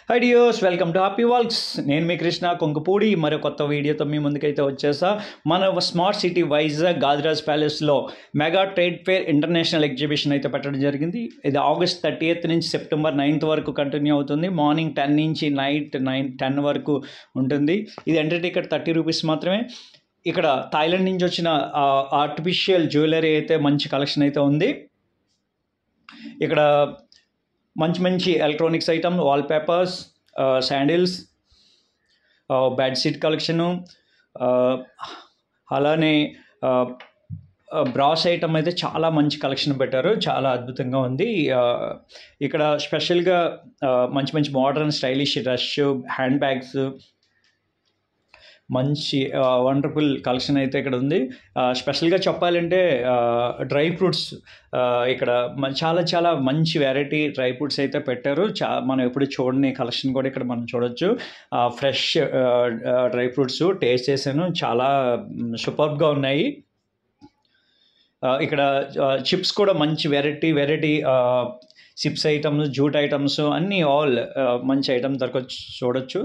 High డియోస్, welcome to happy walks. నేను మీ కృష్ణ కొంకపూడి. మరో కొత్త వీడియోతో మీ ముందుకైతే వచ్చేసా. మన స్మార్ట్ సిటీ వైజాగ్ గాదిరాజ్ ప్యాలెస్లో mega trade fair international exhibition అయితే పెట్టడం జరిగింది. ఇది ఆగస్ట్ 30th నుంచి సెప్టెంబర్ 9th వరకు కంటిన్యూ అవుతుంది. మార్నింగ్ 10 నుంచి నైట్ 9-10 వరకు ఉంటుంది. ఇది ఎంట్రీ టికెట్ 30 రూపీస్ మాత్రమే. ఇక్కడ థాయిలాండ్ నుంచి వచ్చిన ఆర్టిఫిషియల్ జ్యువెలరీ అయితే మంచి కలెక్షన్ అయితే ఉంది. ఇక్కడ మంచి electronics item, wall papers, sandals, bedsheet collection, అలానే బ్రాస్ ఐటమ్ అయితే చాలా మంచి కలెక్షన్ పెట్టారు. చాలా అద్భుతంగా ఉంది. ఇక్కడ స్పెషల్గా మంచి modern stylish dress, hand bags, మంచి వండర్ఫుల్ కలెక్షన్ అయితే ఇక్కడ ఉంది. స్పెషల్గా చెప్పాలంటే డ్రై ఫ్రూట్స్ ఇక్కడ చాలా మంచి వెరైటీ డ్రై ఫ్రూట్స్ అయితే పెట్టారు. మనం ఎప్పుడు చూడని కలెక్షన్ కూడా ఇక్కడ మనం చూడొచ్చు. ఫ్రెష్ డ్రై ఫ్రూట్స్ టేస్ట్ చేశాను, చాలా సూపర్బ్గా ఉన్నాయి. ఇక్కడ చిప్స్ కూడా మంచి variety chips items, jute items అన్నీ ఆల్ మంచి ఐటమ్ దొరకచ్చు, చూడొచ్చు.